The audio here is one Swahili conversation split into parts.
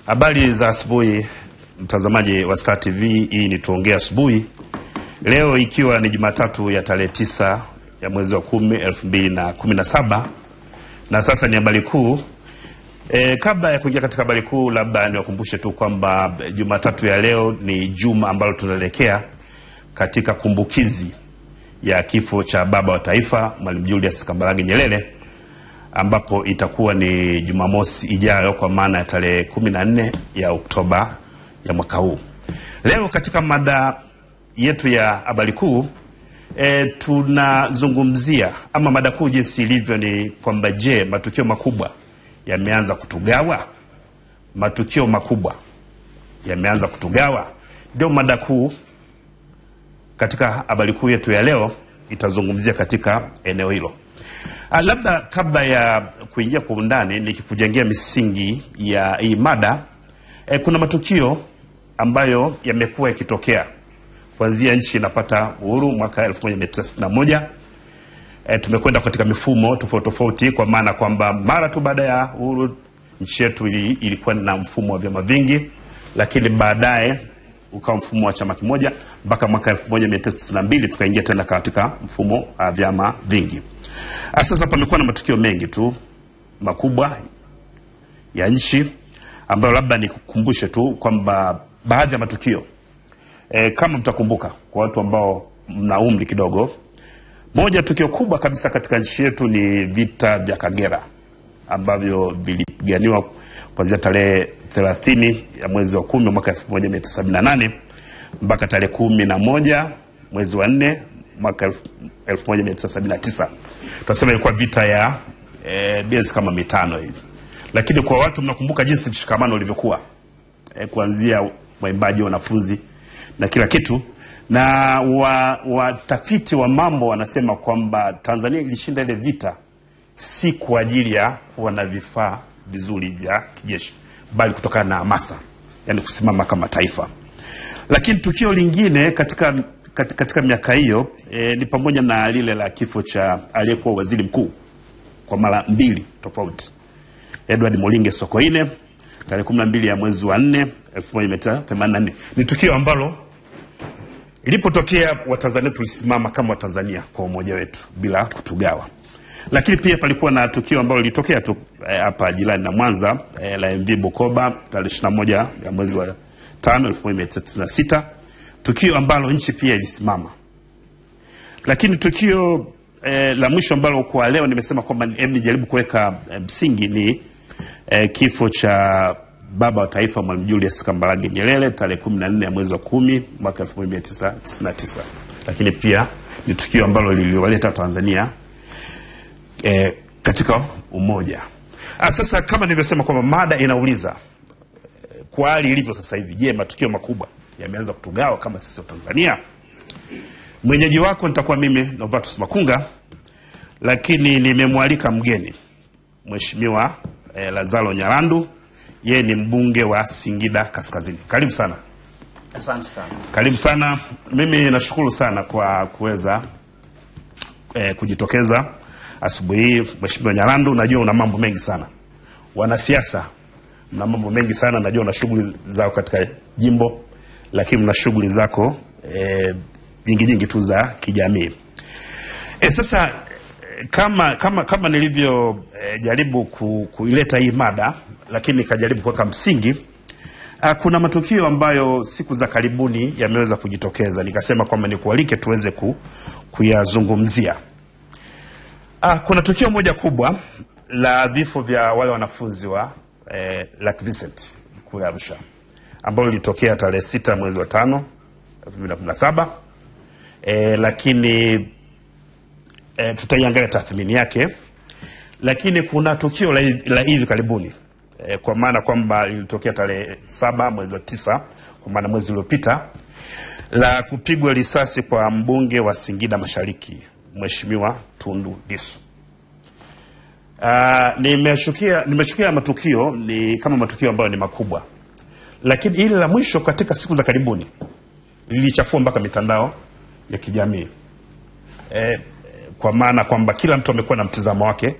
Habari za asubuhi mtazamaji wa Star TV, hii ni Tuongee Asubuhi. Leo ikiwa ni Jumatatu ya tarehe 9 ya mwezi wa 10 2017, na sasa ni habari kuu. Kabla ya kuingia katika habari kuu, labda niwakumbushe tu kwamba Jumatatu ya leo ni juma ambalo tunaelekea katika kumbukizi ya kifo cha baba wa taifa Mwalimu Julius Kambarage Nyerere, ambapo itakuwa ni Jumamosi ijayo kwa maana ya tarehe 14 ya Oktoba ya mwaka huu. Leo katika mada yetu ya habari kuu tunazungumzia ama mada kuu jinsi ilivyo ni kwamba je, matukio makubwa yameanza kutugawa? Matukio makubwa yameanza kutugawa? Ndio mada kuu katika habari kuu yetu ya leo itazungumzia katika eneo hilo. Labda kabla ya kuingia kwa undani nikikujengea misingi ya hii mada, kuna matukio ambayo yamekuwa yakitokea kuanzia nchi inapata uhuru mwaka 1961. Tumekwenda katika mifumo tofauti tofauti, kwa maana kwamba mara tu baada ya uhuru nchi yetu ilikuwa na mfumo wa vyama vingi, lakini baadaye ukawa mfumo wa chama kimoja mpaka mwaka 1992 tukaingia tena katika mfumo wa vyama vingi. Sasa pamekuwa na matukio mengi tu makubwa ya nchi ambayo labda nikukumbushe tu kwamba baadhi ya matukio kama mtakumbuka, kwa watu ambao mna umri kidogo, moja tukio kubwa kabisa katika nchi yetu ni vita vya Kagera ambavyo vilipiganiwa kuanzia tarehe 30 ya mwezi wa 10 mwaka 1978 mpaka tarehe 11 mwezi wa 4 mwaka 1979. Tunasema ilikuwa vita ya miezi kama 5 hivi. Lakini kwa watu mnakumbuka jinsi mshikamano ulivyokuwa, kuanzia waimbaji, wanafunzi na kila kitu. Na watafiti wa mambo wanasema kwamba Tanzania ilishinda ile vita si kwa ajili ya kuwa na vifaa vizuri vya kijeshi, bali kutokana na hamasa, yani kusimama kama taifa. Lakini tukio lingine katika miaka hiyo ni pamoja na lile la kifo cha aliyekuwa waziri mkuu kwa mara 2 tofauti, Edward Moringe Sokoine, tarehe 12 ya mwezi wa 4 1984. Ni tukio ambalo ilipotokea Watanzania tulisimama kama Watanzania kwa umoja wetu bila kutugawa. Lakini pia palikuwa na tukio ambalo lilitokea tu hapa jirani na Mwanza, la MV Bukoba tarehe 21 ya mwezi wa 5 1996, tukio ambalo nchi pia ilisimama. Lakini tukio la mwisho ambalo kwa leo nimesema kwamba nijaribu kuweka msingi ni kifo cha baba wa taifa Mwalimu Julius Kambarage Nyerere tarehe 14 ya mwezi wa 10 mwaka 1999. Lakini pia ni tukio ambalo liliwaleta Tanzania katika umoja. Sasa kama nilivyosema kwamba mada inauliza kwa hali ilivyo sasa hivi, je, matukio makubwa yameanza kutugawa kama sisi wa Tanzania? Mwenyeji wako nitakuwa mimi Novatus Makunga, lakini nimemwalika mgeni Mheshimiwa Lazaro Nyalandu. Yeye ni mbunge wa Singida Kaskazini. Karibu sana. Asante sana. Karibu sana. Mimi nashukuru sana kwa kuweza kujitokeza asubuhi hii. Mheshimiwa Nyalandu, najua una mambo mengi sana. Wanasiasa mna mambo mengi sana, najua una shughuli zao katika jimbo, lakini mna shughuli zako nyingi tu za kijamii. Sasa kama nilivyo jaribu kuileta hii mada, lakini nikajaribu kuweka msingi, kuna matukio ambayo siku za karibuni yameweza kujitokeza, nikasema kwamba nikualike tuweze kuyazungumzia. Kuna tukio moja kubwa la vifo vya wale wanafunzi wa Lake Vincent kule Arusha, ambalo lilitokea tarehe 6 mwezi wa 5 2017. Lakini tutaiangalia tathmini yake. Lakini kuna tukio la hivi karibuni, kwa maana kwamba lilitokea tarehe 7 mwezi wa 9, kwa maana mwezi uliopita, la kupigwa risasi kwa mbunge wa Singida Mashariki Mheshimiwa Tundu Lissu. Nimechukia matukio ni kama matukio ambayo ni makubwa, lakini ile la mwisho katika siku za karibuni lilichafua mpaka mitandao ya kijamii, kwa maana kwamba kila mtu amekuwa na mtazamo wake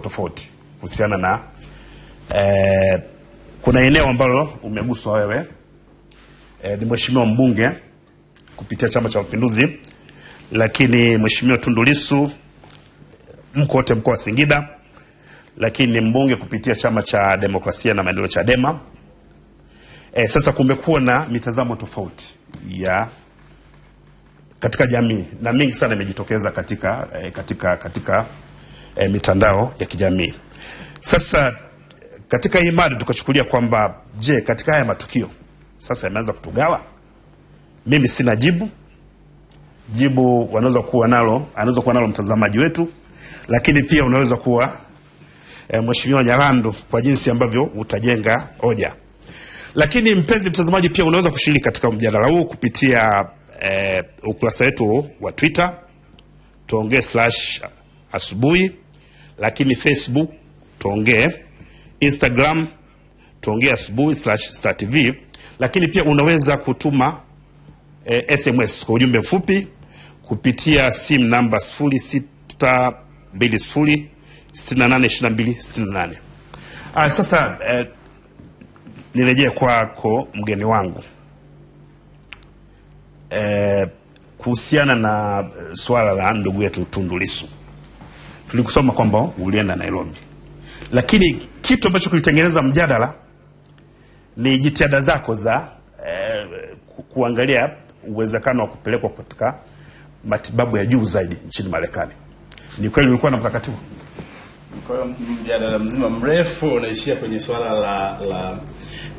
tofauti kuhusiana na kuna eneo ambalo umeguswa wewe, ni mheshimiwa mbunge kupitia Chama cha Mapinduzi, lakini mheshimiwa Tundu Lissu mko wote mkoa wa Singida, lakini mbunge kupitia Chama cha Demokrasia na Maendeleo Chadema. Sasa kumekuwa na mitazamo tofauti ya katika jamii na mingi sana imejitokeza katika mitandao ya kijamii. Sasa katika hii mada tukachukulia kwamba je, katika haya matukio sasa yameanza kutugawa? Mimi sina jibu anaweza kuwa nalo mtazamaji wetu, lakini pia unaweza kuwa mheshimiwa Nyarando kwa jinsi ambavyo utajenga hoja. Lakini mpenzi mtazamaji, pia unaweza kushiriki katika mjadala huu kupitia ukurasa wetu wa Twitter tuongee/asubuhi, lakini Facebook tuongee, Instagram tuongee asubuhi/StarTV, lakini pia unaweza kutuma SMS kwa ujumbe mfupi kupitia simu namba 0620682268. Sasa nirejee kwako mgeni wangu kuhusiana na swala la ndugu yetu Tundu Lissu. Tulikusoma kwamba ulienda Nairobi, lakini kitu ambacho kilitengeneza mjadala ni jitihada zako za kuangalia uwezekano wa kupelekwa katika matibabu ya juu zaidi nchini Marekani. Ni kweli ulikuwa na mkakati huo? Kwa hiyo mjadala mzima mrefu unaishia kwenye swala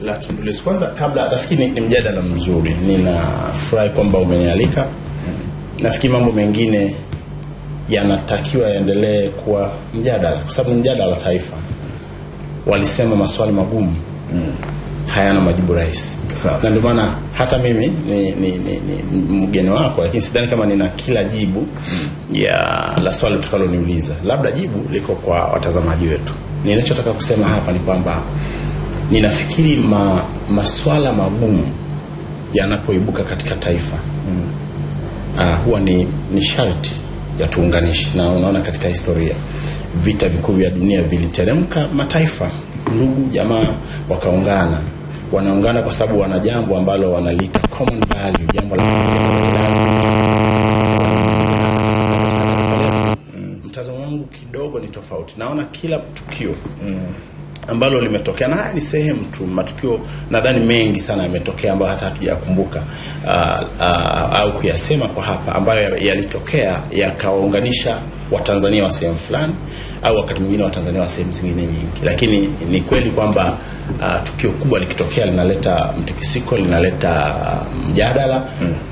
la Tundu Lissu. Kwanza kabla, nafikiri ni mjadala mzuri. Ninafurahi kwamba umenialika. Nafikiri mambo mengine yanatakiwa yaendelee kuwa mjadala kwa sababu ni mjadala wa taifa. Walisema maswali magumu hayana majibu rahisi. Na ndio maana hata mimi ni mgeni wako, lakini sidhani kama nina kila jibu ya la swali utakaloniuliza. Labda jibu liko kwa watazamaji wetu. Ninachotaka kusema hapa ni kwamba ninafikiri maswala magumu yanapoibuka katika taifa huwa ni sharti ya tuunganishi. Na unaona katika historia vita vikuu vya dunia viliteremka, mataifa ndugu jamaa wakaungana. Wanaungana kwa sababu wana jambo ambalo wanaliita common value, jambo la mtazamo wangu kidogo ni tofauti. Naona kila tukio ambalo limetokea, na haya ni sehemu tu, matukio nadhani mengi sana yametokea ambayo hata hatujakumbuka au kuyasema kwa hapa, ambayo yalitokea yakawaunganisha Watanzania wa sehemu fulani au wakati mwingine Watanzania wa sehemu zingine nyingi. Lakini ni kweli kwamba tukio kubwa likitokea linaleta mtikisiko, linaleta mjadala.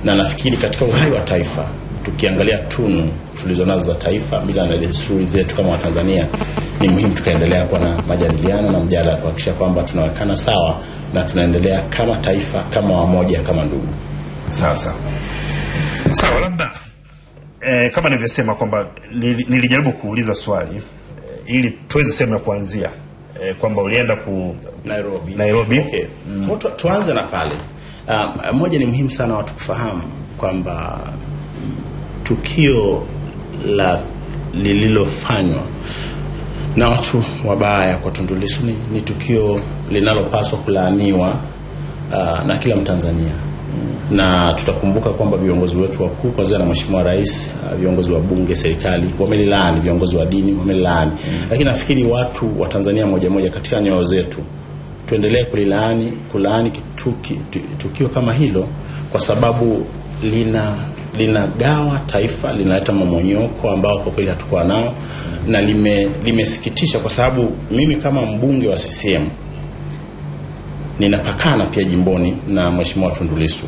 Na nafikiri katika uhai wa taifa, tukiangalia tunu tulizonazo za taifa, mila na desturi zetu kama Watanzania, ni muhimu tukaendelea kuwa na majadiliano na mjadala kuhakikisha kwamba tunawekana sawa na tunaendelea kama taifa, kama wamoja, kama ndugu. Sawa. Labda kama nilivyosema kwamba nilijaribu kuuliza swali ili tuweze sema kuanzia kwamba ulienda Nairobi. Okay. Tuanze na pale. Moja ni muhimu sana watu kufahamu kwamba tukio lililofanywa na watu wabaya kwa Tundu Lissu ni tukio linalopaswa kulaaniwa na kila Mtanzania. Na tutakumbuka kwamba viongozi wetu wakuu kwanza na Mheshimiwa Rais, viongozi wa bunge, serikali wamelilaani, viongozi wa dini wamelilaani. Lakini nafikiri watu wa Tanzania moja katika nyoyo zetu tuendelee kulaani tukio kama hilo, kwa sababu linagawa taifa, linaleta mmonyoko ambao kwa kweli hatakuwa nao. Na limesikitisha kwa sababu mimi kama mbunge wa CCM ninapakana pia jimboni na Mheshimiwa Tundu Lissu.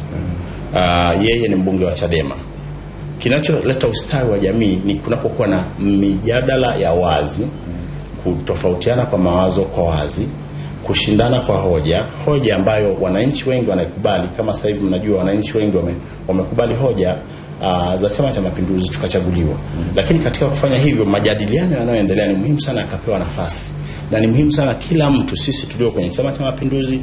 Yeye ni mbunge wa Chadema. Kinacholeta ustawi wa jamii ni kunapokuwa na mijadala ya wazi, kutofautiana kwa mawazo kwa wazi, kushindana kwa hoja ambayo wananchi wengi wanaikubali. Kama sasa hivi mnajua wananchi wengi wamekubali hoja za Chama cha Mapinduzi tukachaguliwa. Lakini katika kufanya hivyo, majadiliano yanayoendelea ni muhimu sana akapewa nafasi. Na ni muhimu sana kila mtu, sisi tulio kwenye Chama cha Mapinduzi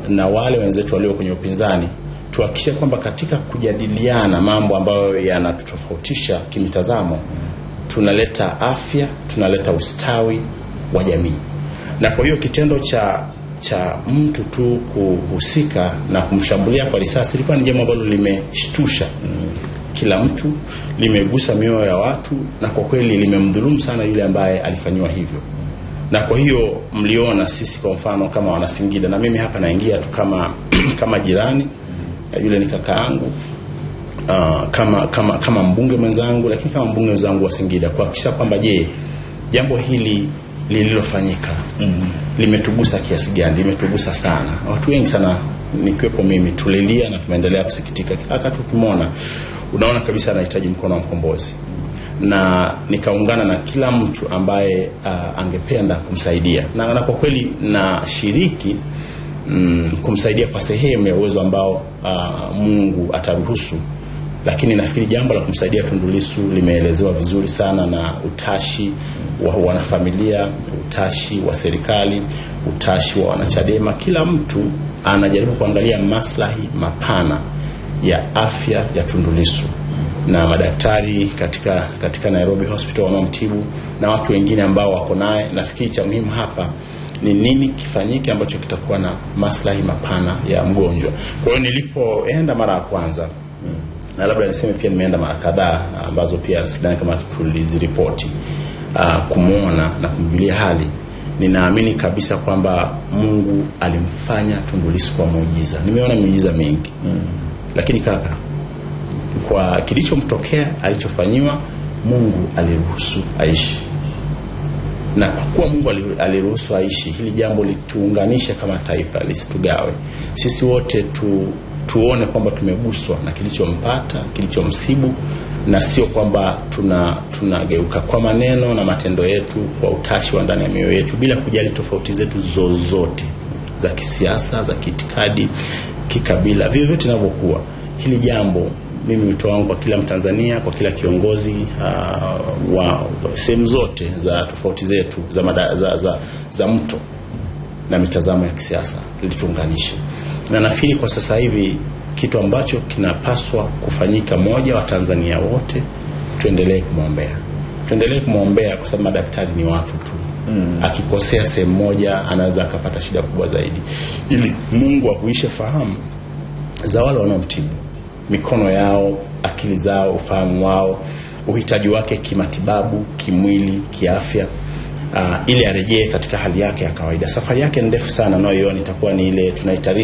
na wale wenzetu walio kwenye upinzani, tuhakikishe kwamba katika kujadiliana mambo ambayo yanatutofautisha kimitazamo, tunaleta afya, tunaleta ustawi wa jamii. Na kwa hiyo kitendo cha mtu tu kuhusika na kumshambulia kwa risasi ilikuwa ni jambo ambalo limeshtusha kila mtu, limegusa mioyo ya watu, na kwa kweli limemdhulumu sana yule ambaye alifanywa hivyo. Na kwa hiyo mliona sisi kwa mfano kama Wanasingida, na mimi hapa naingia tu kama jirani, yule ni kakaangu, kama mbunge mwenzangu, lakini kama mbunge mwenzangu wa Singida, kuhakikisha kwamba jambo hili lililofanyika limetugusa kiasi gani. Limetugusa sana. Watu wengi sana, nikiwepo mimi, tulilia na tumeendelea kusikitika. Hata tukimwona unaona kabisa anahitaji mkono wa mkombozi, na nikaungana na kila mtu ambaye angependa kumsaidia, na kwa kweli na shiriki kumsaidia kwa sehemu ya uwezo ambao Mungu ataruhusu. Lakini nafikiri jambo la kumsaidia Tundu Lissu limeelezewa vizuri sana, na utashi wa wanafamilia, utashi wa serikali, utashi wa wanachadema. Kila mtu anajaribu kuangalia maslahi mapana ya afya ya Tundu Lissu, na madaktari katika Nairobi Hospital wanaomtibu na watu wengine ambao wako naye. Nafikiri cha muhimu hapa ni nini kifanyike ambacho kitakuwa na maslahi mapana ya mgonjwa. Kwa hiyo nilipoenda mara ya kwanza, na labda niseme pia nimeenda mara kadhaa ambazo pia sidhani kama tuliziripoti, kumuona na kumjulia hali, ninaamini kabisa kwamba Mungu alimfanya Tundu Lissu kwa muujiza. Nimeona miujiza mingi, lakini kaka, kwa kilichomtokea, alichofanyiwa, Mungu aliruhusu aishi. Na kwa kuwa Mungu aliruhusu aishi, hili jambo lituunganishe kama taifa, lisitugawe. Sisi wote tuone kwamba tumeguswa na kilichompata, kilichomsibu, na sio kwamba tunageuka kwa maneno na matendo yetu, kwa utashi wa ndani ya mioyo yetu, bila kujali tofauti zetu zozote za kisiasa, za kiitikadi, kikabila, vivyote vinavyokuwa. Hili jambo, mimi wito wangu kwa kila Mtanzania, kwa kila kiongozi wa sehemu zote za tofauti zetu za mto na mitazamo ya kisiasa, lituunganishe. Na nafikiri kwa sasa hivi kitu ambacho kinapaswa kufanyika, moja, wa Tanzania wote tuendelee kumwombea. Tuendelee kumwombea kwa sababu madaktari ni watu tu. Akikosea sehemu moja anaweza akapata shida kubwa zaidi. Ili Mungu ahuishe fahamu za wale wanaomtibu, mikono yao, akili zao, ufahamu wao, uhitaji wake kimatibabu, kimwili, kiafya, ili arejee katika hali yake ya kawaida. Safari yake ndefu sana, na hiyo itakuwa ni ile tunaita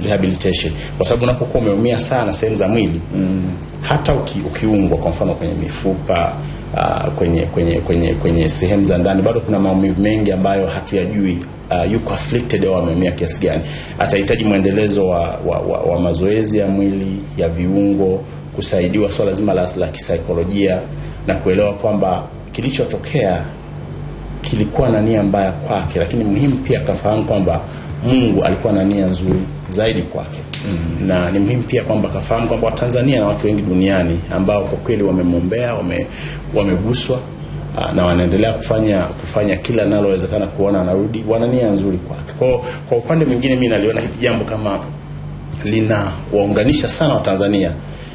rehabilitation, kwa sababu unapokuwa umeumia sana sehemu za mwili, hata ukiungwa kwa mfano kwenye mifupa, kwenye sehemu za ndani, bado kuna maumivu mengi ambayo hatuyajui yuko afflicted au ameumia kiasi gani. Atahitaji muendelezo wa mazoezi ya mwili, ya viungo, kusaidiwa swala zima la kisaikolojia, na kuelewa kwamba kilichotokea kilikuwa na nia mbaya kwake, lakini muhimu pia kafahamu kwamba Mungu alikuwa na nia nzuri zaidi kwake. Na ni muhimu pia kwamba kafahamu kwamba Watanzania na watu wengi duniani ambao kwa kweli wamemwombea, wameguswa, na wanaendelea kufanya kila linalowezekana kuona anarudi, wana nia nzuri kwake. Kwa upande mwingine, mimi naliona hili jambo kama linawaunganisha sana Watanzania,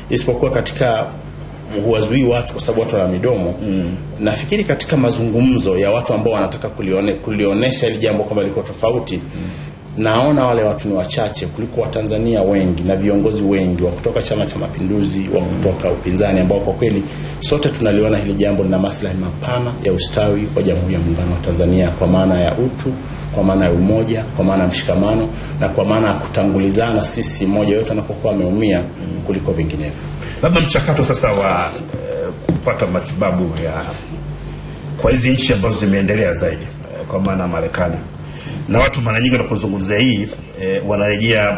isipokuwa katika huwazui watu kwa sababu watu wana midomo. Nafikiri katika mazungumzo ya watu ambao wanataka kulionesha hili jambo kama liko tofauti, naona wale watu ni wachache kuliko Watanzania wengi na viongozi wengi wa kutoka Chama cha Mapinduzi, wa kutoka upinzani, ambao kwa kweli sote tunaliona hili jambo lina maslahi mapana ya ustawi wa Jamhuri ya Muungano wa Tanzania, kwa maana ya utu, kwa maana ya umoja, kwa maana ya mshikamano, na kwa maana ya kutangulizana sisi mmoja yote anapokuwa ameumia kuliko vinginevyo. Labda mchakato sasa wa kupata matibabu kwa hizi nchi ambazo zimeendelea zaidi, kwa maana Marekani, na watu mara nyingi wanapozungumzia hii wanarejea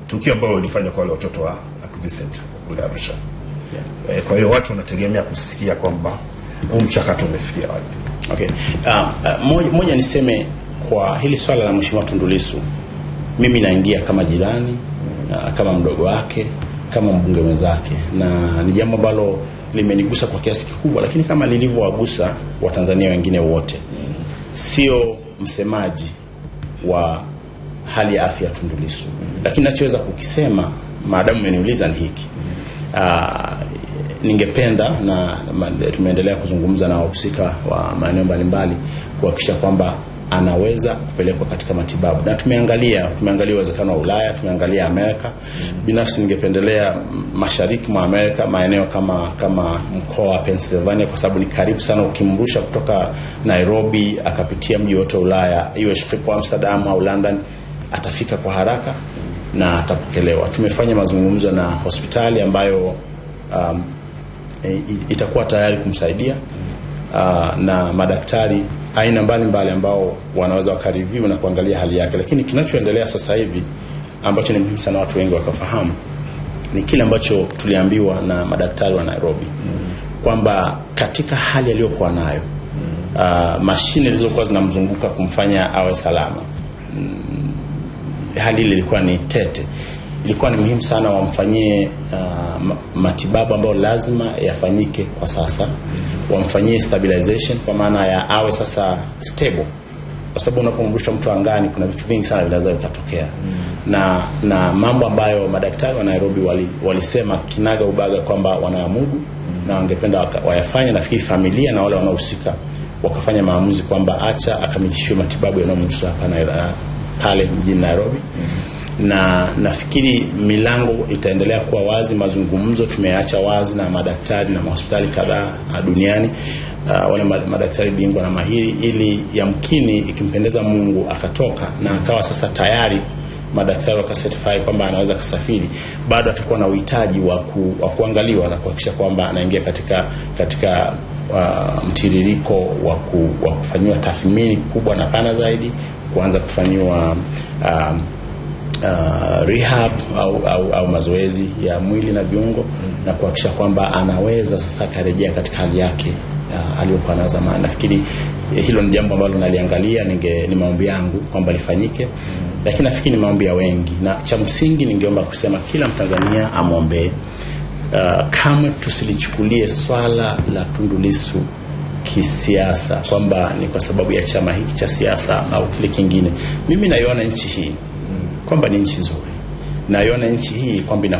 tukio ambalo lilifanywa kwa wale watoto wa Vincent kule Arusha. Kwa hiyo watu wanategemea kusikia kwamba huu mchakato umefikia wapi. Okay. Moja niseme kwa hili swala la Mheshimiwa Tundu Lissu, mimi naingia kama jirani, kama mdogo wake, kama mbunge mwenzake, na ni jambo ambalo limenigusa kwa kiasi kikubwa, lakini kama lilivyowagusa Watanzania wengine wote. Sio msemaji wa hali ya afya ya Tundu Lissu, lakini nachoweza kukisema maadamu mmeniuliza ni hiki. Ningependa na tumeendelea kuzungumza na wahusika wa maeneo mbalimbali kuhakikisha kwamba anaweza kupelekwa katika matibabu, na tumeangalia uwezekano wa Ulaya, tumeangalia Amerika. Binafsi ningependelea mashariki mwa Amerika, maeneo kama mkoa wa Pennsylvania, kwa sababu ni karibu sana. Ukimrusha kutoka Nairobi akapitia mji wote Ulaya, iwe Schiphol, Amsterdam au London, atafika kwa haraka na atapokelewa. Tumefanya mazungumzo na hospitali ambayo itakuwa tayari kumsaidia, na madaktari aina mbalimbali ambao wanaweza wakareview na kuangalia hali yake. Lakini kinachoendelea sasa hivi ambacho ni muhimu sana watu wengi wakafahamu ni kile ambacho tuliambiwa na madaktari wa Nairobi, kwamba katika hali aliyokuwa nayo, mashine zilizokuwa zinamzunguka kumfanya awe salama, hali ile ilikuwa ni tete. Ilikuwa ni muhimu sana wamfanyie matibabu ambayo lazima yafanyike kwa sasa, wamfanyie stabilization, kwa maana ya awe sasa stable, kwa sababu unapomrusha mtu angani kuna vitu vingi sana vinaweza vikatokea. Na mambo ambayo madaktari wa Nairobi walisema kinaga ubaga kwamba wanayamudu na wangependa wayafanye. Nafikiri familia na wale wanaohusika wakafanya maamuzi kwamba acha akamilishiwe matibabu yanayomhusu hapa pale mjini Nairobi. Na nafikiri milango itaendelea kuwa wazi. Mazungumzo tumeacha wazi na madaktari na hospitali kadhaa duniani, wale madaktari bingwa na mahiri, ili yamkini ikimpendeza Mungu akatoka na akawa sasa tayari, madaktari wakacertify kwamba anaweza kusafiri, bado atakuwa na uhitaji wa kuangaliwa na kuhakikisha kwamba anaingia katika mtiririko wa kufanywa tathmini kubwa na pana zaidi, kuanza kufanywa rehab au mazoezi ya mwili na viungo, na kuhakikisha kwamba anaweza sasa karejea katika hali yake aliyokuwa nayo zamani. Nafikiri hilo ni jambo ambalo naliangalia, ni maombi yangu kwamba lifanyike, lakini nafikiri ni maombi ya wengi, na cha msingi ningeomba kusema kila Mtanzania amwombee. Kama tusilichukulie swala la Tundu Lissu kisiasa, kwamba ni kwa sababu ya chama hiki cha siasa au kile kingine. Mimi naiona nchi hii kwamba ni nchi nzuri, naiona nchi hii kwamba ina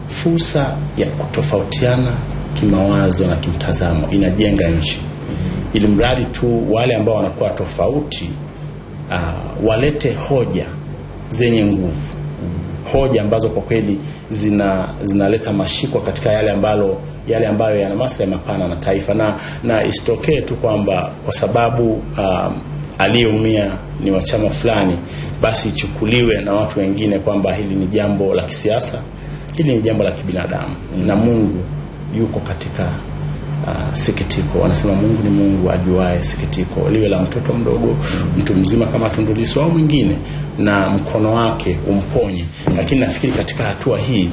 fursa ya kutofautiana kimawazo na kimtazamo, inajenga nchi. Ili mradi tu wale ambao wanakuwa tofauti walete hoja zenye nguvu, hoja ambazo kwa kweli zinaleta mashiko katika yale ambayo yana maslahi mapana na taifa, na isitokee tu kwamba kwa sababu aliyeumia ni wa chama fulani basi ichukuliwe na watu wengine kwamba hili ni jambo la kisiasa. Hili ni jambo la kibinadamu, na Mungu yuko katika sikitiko. Wanasema Mungu ni Mungu ajuae sikitiko, liwe la mtoto mdogo, mtu mzima kama Tundu Lissu au mwingine, na mkono wake umponye. Lakini nafikiri katika hatua hii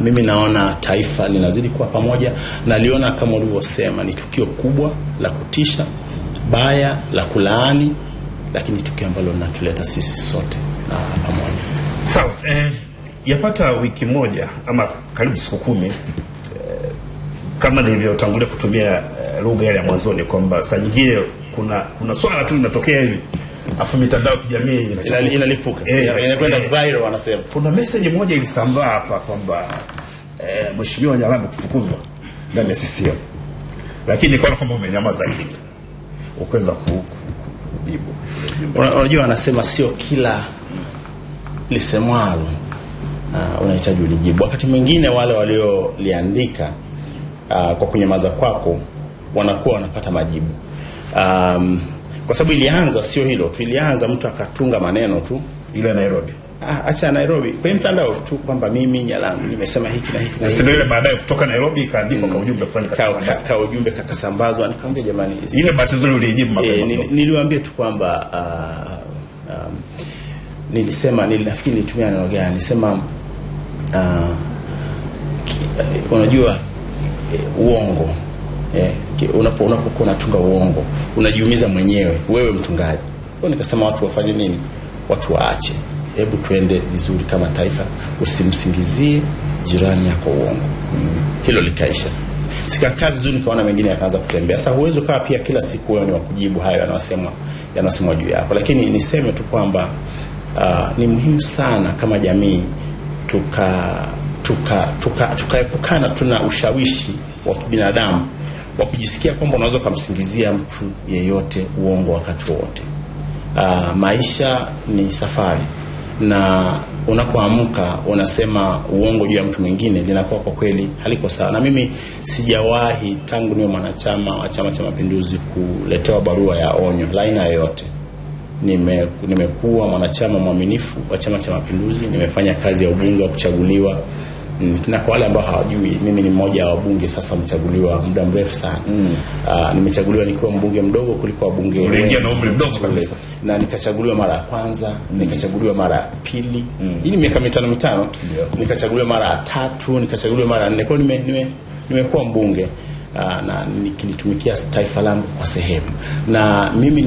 mimi naona taifa linazidi kuwa pamoja, na liona kama ulivyosema ni tukio kubwa la kutisha, baya, la kulaani, lakini tukio ambalo linatuleta sisi sote pamoja. Sawa, yapata wiki moja ama karibu siku 10, kama nilivyotangulia kutumia lugha ile ya mwanzoni kwamba saa nyingine kuna swala tu linatokea hivi, afu mitandao ya kijamii inalipuka, inakwenda viral. Wanasema kuna message moja ilisambaa hapa kwamba Mheshimiwa Nyalandu kufukuzwa ndani ya CCM, lakini kwa kama umenyamaza kimya ukaweza kujibu. Unajua wanasema sio kila lisemwalo unahitaji ulijibu. Wakati mwingine wale walioliandika kwa kunyamaza kwako wanakuwa wanapata majibu. Kwa sababu ilianza sio hilo tu, ilianza mtu akatunga maneno tu ile Nairobi. Acha Nairobi kwa mtandao tu kwamba mimi Nyalandu nimesema hiki na hiki na hiki. Sio ile baadaye kutoka Nairobi ikaandikwa kwa ujumbe fulani kwa ujumbe kakasambazwa. Nikamwambia jamani, ile bahati nzuri ulijibu mapema. Niliwaambia tu kwamba nafikiri nilitumia neno gani, nilisema unajua uongo, unapokuwa unatunga uongo unajiumiza mwenyewe wewe mtungaji. Kwa nikasema watu wafanye nini? Watu waache. hebu tuende vizuri kama taifa, usimsingizie jirani yako uongo. Hilo likaisha. Sikakaa vizuri, nikaona mengine yakaanza kutembea. Sasa huwezi kaa pia kila siku wewe ni wakujibu hayo yanayosemwa juu yako, lakini niseme tu kwamba ni muhimu sana kama jamii tukaepukana tuna ushawishi wa kibinadamu wa kujisikia kwamba unaweza kumsingizia mtu yeyote uongo wakati wote. Maisha ni safari, na unapoamka unasema uongo juu ya mtu mwingine, linakuwa kwa kweli haliko sawa. Na mimi sijawahi tangu niwe mwanachama wa Chama cha Mapinduzi kuletewa barua ya onyo la aina yoyote. Nimekuwa mwanachama mwaminifu wa Chama cha Mapinduzi, nimefanya kazi ya ubunge wa kuchaguliwa. Na kwa wale ambao hawajui, mimi ni mmoja wa wabunge sasa mchaguliwa muda mrefu sana. Nimechaguliwa nikiwa mbunge mdogo kuliko wabunge wengi, na umri mdogo kabisa. Na nikachaguliwa mara ya kwanza, nikachaguliwa mara ya pili. Hii ni miaka mitano. Nikachaguliwa mara ya tatu, nikachaguliwa mara ya 4. Kwa nimekuwa mbunge na nikilitumikia taifa langu kwa sehemu. Na mimi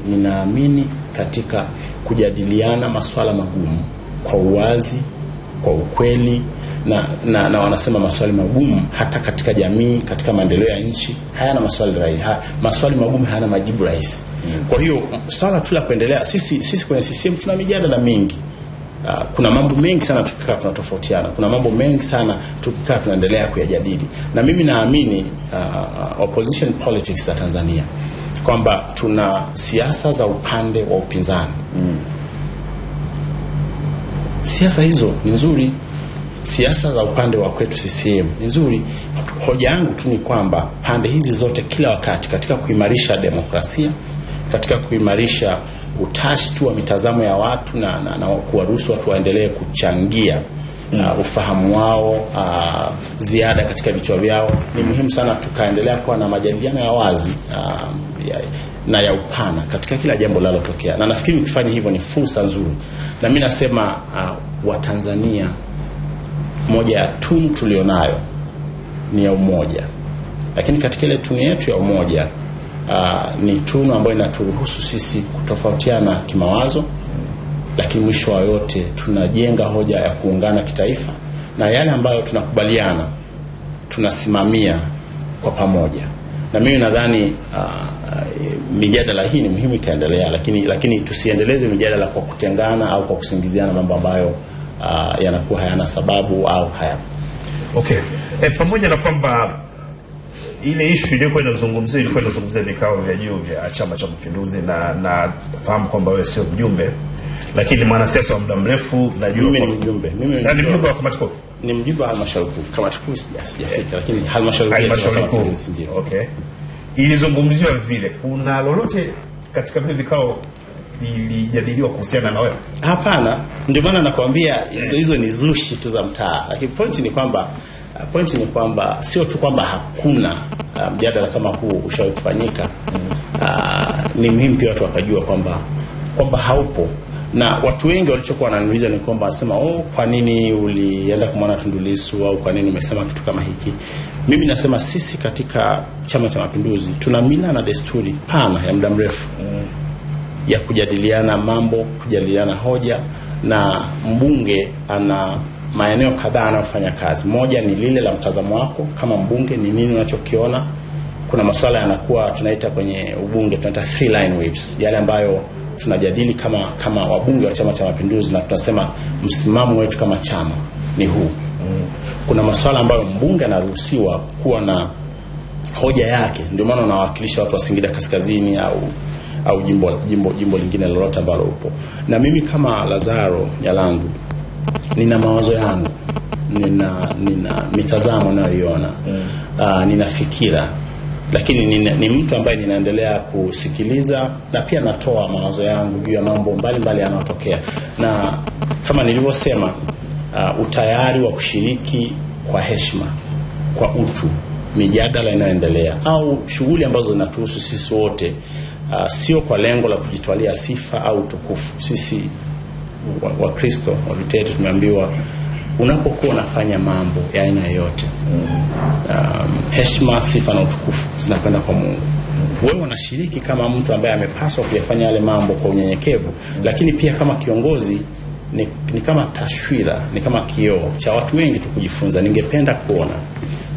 ninaamini katika kujadiliana masuala magumu kwa uwazi, kwa ukweli, na wanasema maswali magumu hata katika jamii, katika maendeleo ya nchi hayana maswali rahisi. Maswali magumu hayana majibu rahisi. Kwa hiyo swala tu la kuendelea, sisi kwenye CCM tuna mijadala mingi. Kuna mambo mengi sana tukikaa tunatofautiana. Kuna mambo mengi sana tukikaa tunaendelea kuyajadili. Na mimi naamini opposition politics za Tanzania kwamba tuna siasa za upande wa upinzani. Siasa hizo ni nzuri. Siasa za upande wa kwetu CCM ni nzuri. Hoja yangu tu ni kwamba pande hizi zote kila wakati katika kuimarisha demokrasia, katika kuimarisha utashi tu wa mitazamo ya watu na kuwaruhusu watu waendelee kuchangia ufahamu wao ziada katika vichwa vyao, ni muhimu sana tukaendelea kuwa na majadiliano ya wazi na ya upana katika kila jambo linalotokea. Na nafikiri ukifanya hivyo ni fursa nzuri. Na mimi nasema wa Tanzania, moja ya tunu tulionayo ni ya umoja. Lakini katika ile tunu yetu ya umoja ni tunu ambayo inaturuhusu sisi kutofautiana kimawazo, lakini mwisho wa yote tunajenga hoja ya kuungana kitaifa, na yale ambayo tunakubaliana tunasimamia kwa pamoja. Na mimi nadhani mijadala hii ni muhimu ikaendelea, lakini tusiendeleze mijadala kwa kutengana au kwa kusingiziana mambo ambayo yanakuwa hayana sababu au haya. Okay. Pamoja na kwamba ile issue ilikuwa inazungumzia vikao vya juu vya Chama cha Mapinduzi, na fahamu kwamba wewe sio mjumbe, lakini mwanasiasa wa muda mrefu, najua mimi ni mjumbe. Ni mjumbe wa kamati kuu. Ni mjumbe wa halmashauri kuu. Kamati kuu sijafika, lakini halmashauri kuu ndio. Okay. Ilizungumziwa vile, kuna lolote katika vile vikao ilijadiliwa kuhusiana na wewe? Hapana, ndio maana nakwambia hizo ni zushi tu za mtaa. Lakini point ni kwamba sio tu kwamba hakuna mjadala kama huu ushawahi kufanyika. Ni muhimu pia watu wakajua kwamba haupo. Na watu wengi walichokuwa wananiuliza ni kwamba wanasema kwa nini ulienda kumwona Tundu Lissu, au kwa nini umesema kitu kama hiki. Mimi nasema sisi katika Chama cha Mapinduzi tuna mila na desturi pana ya muda mrefu ya kujadiliana mambo, kujadiliana hoja, na mbunge ana maeneo kadhaa anayofanya kazi. Moja ni lile la mtazamo wako kama mbunge, ni nini unachokiona. Kuna masuala yanakuwa tunaita kwenye ubunge tunaita 3 line waves, yale ambayo tunajadili kama wabunge wa Chama cha Mapinduzi, na tunasema msimamo wetu kama chama ni huu. Kuna masuala ambayo mbunge anaruhusiwa kuwa na hoja yake, ndio maana unawakilisha watu wa Singida Kaskazini au jimbo lingine lolote ambalo upo. Na mimi kama Lazaro Nyalandu nina mawazo yangu, nina mitazamo ninayoiona, nina fikira, lakini ni mtu ambaye ninaendelea kusikiliza, na pia natoa mawazo yangu juu ya mambo mbalimbali yanayotokea. Na kama nilivyosema, utayari wa kushiriki kwa heshima, kwa utu, mijadala inayoendelea au shughuli ambazo zinatuhusu sisi wote, sio kwa lengo la kujitwalia sifa au tukufu. Sisi wa Kristo wa Luteri tumeambiwa unapokuwa unafanya mambo ya aina yote, heshima, sifa na utukufu zinakwenda kwa Mungu. Wewe unashiriki kama mtu ambaye amepaswa kuyafanya yale mambo kwa unyenyekevu, lakini pia kama kiongozi ni kama taswira, ni kama kioo cha watu wengi tu kujifunza. Ningependa kuona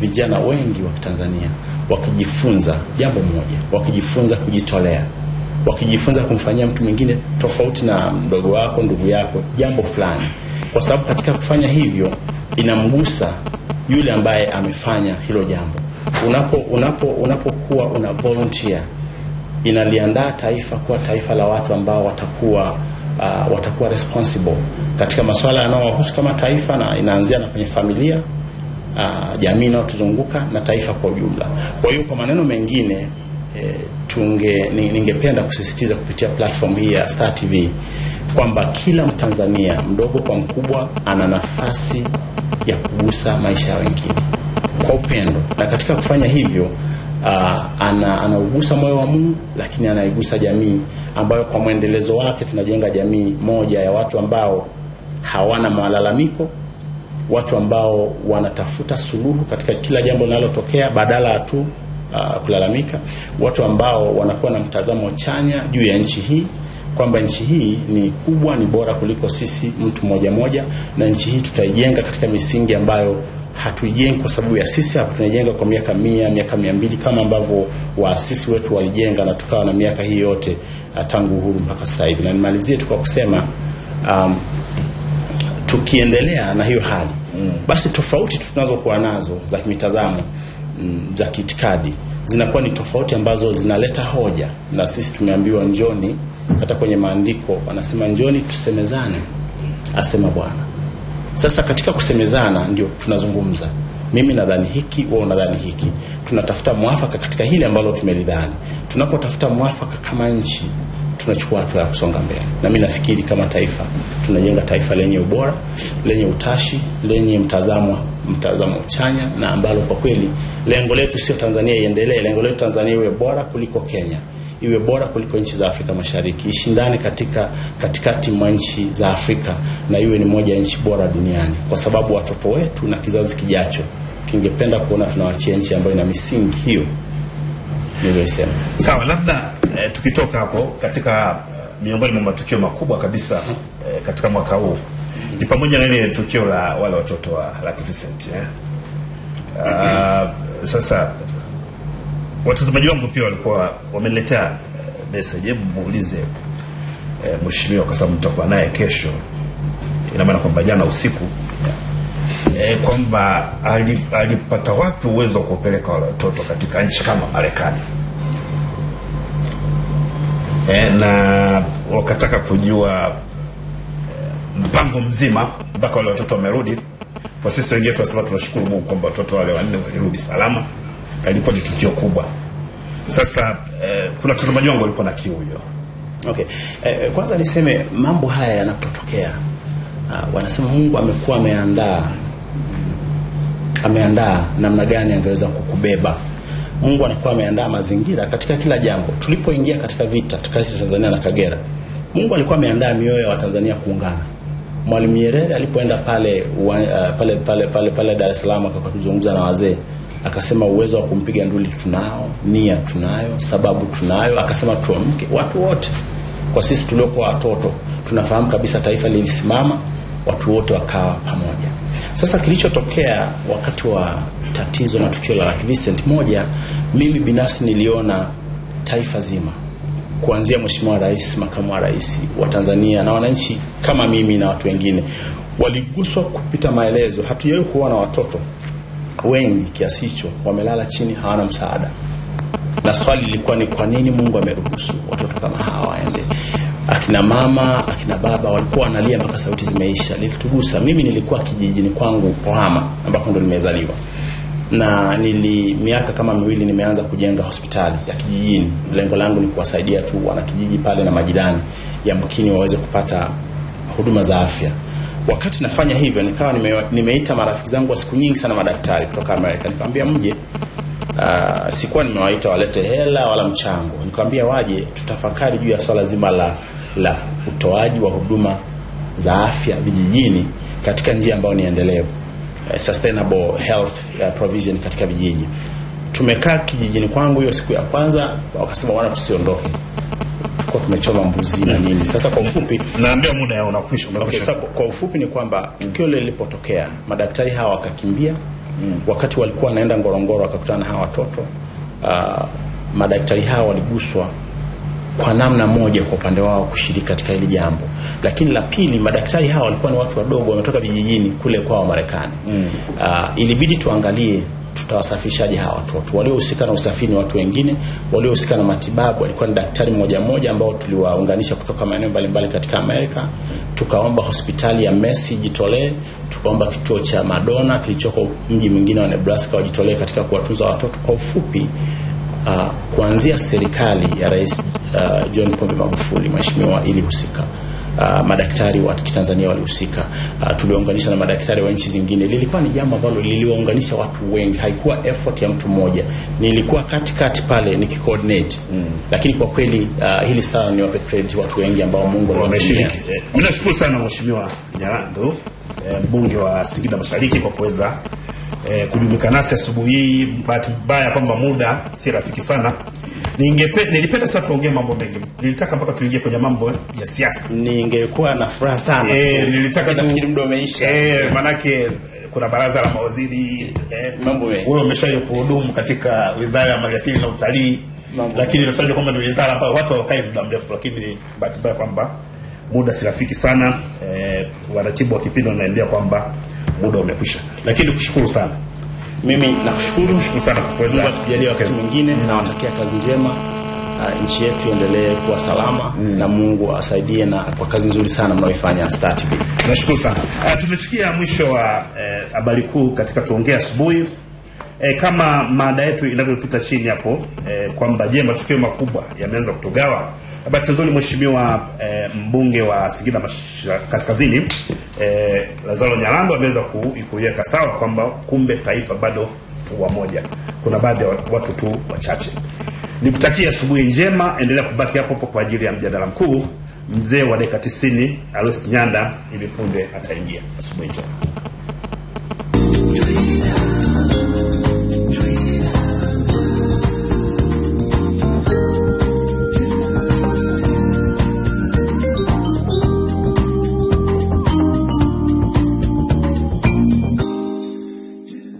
vijana wengi wa Tanzania wakijifunza jambo moja, wakijifunza kujitolea, wakijifunza kumfanyia mtu mwingine tofauti na mdogo wako, ndugu yako, jambo fulani, kwa sababu katika kufanya hivyo inamgusa yule ambaye amefanya hilo jambo. Unapokuwa una volunteer, inaliandaa taifa kuwa taifa la watu ambao watakuwa responsible katika masuala yanayohusu kama taifa, na inaanzia na kwenye familia, jamii inayotuzunguka na taifa kwa ujumla. Kwa hiyo kwa maneno mengine, ningependa kusisitiza kupitia platform hii ya Star TV kwamba kila Mtanzania mdogo kwa mkubwa ana nafasi ya kugusa maisha ya wengine kwa upendo, na katika kufanya hivyo anaugusa moyo wa Mungu, lakini anaigusa jamii ambayo kwa mwendelezo wake tunajenga jamii moja ya watu ambao hawana malalamiko, watu ambao wanatafuta suluhu katika kila jambo linalotokea badala tu kulalamika, watu ambao wanakuwa na mtazamo chanya juu ya nchi hii, kwamba nchi hii ni kubwa, ni bora kuliko sisi mtu mmoja mmoja, na nchi hii tutaijenga katika misingi ambayo hatuijengi kwa sababu ya sisi hapa, tunajenga kwa miaka 100, miaka 200 kama ambavyo waasisi wetu walijenga, na tukawa na miaka hii yote tangu uhuru mpaka sasa hivi. Na nimalizie tu kwa kusema tukiendelea na hiyo hali, basi tofauti tunazokuwa nazo za mitazamo, za kiitikadi, zinakuwa ni tofauti ambazo zinaleta hoja. Na sisi tumeambiwa njoni, hata kwenye maandiko wanasema njoni tusemezane, asema Bwana. Sasa katika kusemezana ndio tunazungumza. Mimi nadhani hiki, wewe unadhani hiki. Tunatafuta mwafaka katika hili ambalo tumelidhani. Tunapotafuta mwafaka kama nchi, tunachukua hatua ya kusonga mbele. Na mimi nafikiri kama taifa tunajenga taifa lenye ubora, lenye utashi, lenye mtazamo chanya, na ambalo kwa kweli lengo letu sio Tanzania iendelee, lengo letu Tanzania iwe bora kuliko Kenya, iwe bora kuliko nchi za Afrika Mashariki, ishindane katikati mwa nchi za Afrika, na iwe ni moja ya nchi bora duniani, kwa sababu watoto wetu na kizazi kijacho kingependa kuona tunawachia nchi ambayo ina misingi hiyo niliyosema. Sawa, labda tukitoka hapo, katika miongoni mwa matukio makubwa kabisa katika mwaka huu ni pamoja na ile tukio la wale watoto wa Lucky Vincent. Sasa watazamaji wangu pia walikuwa wameniletea message, hebu muulize mheshimiwa, kwa sababu mtakuwa naye kesho, ina maana kwamba jana usiku kwamba alipata wapi uwezo wa kupeleka wale watoto katika nchi kama Marekani, na wakataka kujua mpango mzima mpaka wale watoto wamerudi. Kwa sisi wengine tunasema tunashukuru Mungu kwamba watoto wale wanne walirudi salama, ilikuwa ni tukio kubwa. Sasa kuna watazamaji wangu walikuwa na kiu hiyo. Okay. Kwanza niseme mambo haya yanapotokea, wanasema Mungu amekuwa ameandaa namna gani angeweza kukubeba. Mungu anakuwa ameandaa mazingira katika kila jambo. Tulipoingia katika vita kati ya Tanzania na Kagera, Mungu alikuwa ameandaa mioyo ya Watanzania kuungana. Mwalimu Nyerere alipoenda pale Dar es Salaam akazungumza na wazee, akasema uwezo wa kumpiga nduli tunao, nia tunayo, sababu tunayo. Akasema tuamke watu wote. Kwa sisi tuliokuwa watoto tunafahamu kabisa taifa lilisimama, watu wote wakawa pamoja. Sasa kilichotokea wakati wa tatizo na tukio la Lucky Vincent, moja, mimi binafsi niliona taifa zima, kuanzia Mheshimiwa Rais, Makamu wa Rais wa Tanzania na wananchi kama mimi na watu wengine, waliguswa kupita maelezo. Hatujawahi kuona watoto wengi kiasi hicho wamelala chini hawana msaada. Na swali lilikuwa ni kwa nini Mungu ameruhusu watoto kama hawa waende. Akina mama, akina baba walikuwa wanalia mpaka sauti zimeisha. Lilitugusa. Mimi nilikuwa kijijini kwangu Pohama ambako ndo nimezaliwa. Na miaka kama 2 nimeanza kujenga hospitali ya kijijini. Lengo langu ni kuwasaidia tu wana kijiji pale na majirani yamkini waweze kupata huduma za afya. Wakati nafanya hivyo nikawa nimeita marafiki zangu wa siku nyingi sana madaktari kutoka Amerika. Nikamwambia mje. Sikuwa nimewaita walete hela wala mchango. Nikamwambia waje tutafakari juu ya swala zima la utoaji wa huduma za afya vijijini katika njia ambayo ni endelevu, sustainable health provision katika vijiji. Tumekaa kijijini kwangu hiyo siku ya kwanza, wakasema wana tusiondoke. tulikuwa tumechoma mbuzi na nini. Sasa kwa ufupi naambia muda unakwisha. Okay, sasa kwa ufupi ni kwamba tukio lile lilipotokea, madaktari hawa wakakimbia. Wakati walikuwa wanaenda Ngorongoro wakakutana na hawa watoto. Madaktari hawa waliguswa kwa namna moja kwa upande wao kushiriki katika hili jambo. Lakini la pili, madaktari hawa walikuwa ni watu wadogo, wametoka vijijini kule kwao Marekani. Ilibidi tuangalie tutawasafirishaje hawa watoto. Waliohusika na usafiri ni watu wengine, waliohusika na matibabu walikuwa ni daktari mmoja ambao tuliwaunganisha kutoka maeneo mbalimbali katika Amerika. Tukaomba hospitali ya Mercy jitolee, tukaomba kituo cha Madonna kilichoko mji mwingine wa Nebraska wajitolee katika kuwatunza watoto. Kwa ufupi, kuanzia serikali ya Rais John Pombe Magufuli mheshimiwa ilihusika. Madaktari wa Kitanzania walihusika. Tuliunganisha na madaktari wa nchi zingine. Lilikuwa ni jambo ambalo liliwaunganisha watu wengi. Haikuwa effort ya mtu mmoja. Nilikuwa katikati pale nikicoordinate. Lakini kwa kweli hili sana ni wape credit watu wengi ambao Mungu wameshiriki. Mimi nashukuru sana mheshimiwa Nyalando, mbunge wa Singida Mashariki kwa kuweza kujumuika nasi asubuhi hii. Bahati mbaya kwamba muda si rafiki sana. Nilipenda sana tuongee mambo mengi. Nilitaka mpaka tuingie kwenye mambo ya siasa. Ningekuwa na furaha sana. Nilitaka nafikiri muda umeisha. Manake kuna baraza la mawaziri, mambo mengi. Wewe umeshaje kuhudumu katika Wizara ya Maliasili na Utalii. Lakini tunasema kwamba ni wizara ambayo watu hawakai muda mrefu, lakini bahati mbaya kwamba muda si rafiki sana. Waratibu wa kipindi wanaendelea kwamba muda umekwisha. Lakini kushukuru sana. Mimi nakushukuru sana kwa kuweza kujalia wakati mwingine. Nawatakia kazi njema. Nchi yetu iendelee kuwa salama na Mungu asaidie na kwa kazi nzuri sana mnaoifanya Star TV. Nashukuru sana. Tumefikia mwisho wa habari kuu katika tuongea asubuhi. Kama mada yetu inavyopita chini hapo kwamba je, matukio makubwa yameanza kutugawa. Bahati nzuri mheshimiwa mbunge wa Singida Kaskazini Lazaro Nyalando ameweza kuiweka sawa kwamba kumbe taifa bado tu wamoja. Kuna baadhi ya watu tu wachache. Nikutakia asubuhi njema, endelea kubaki hapo kwa ajili ya mjadala mkuu. Mzee wa dakika 90 Alois Nyanda hivi punde ataingia. Asubuhi njema.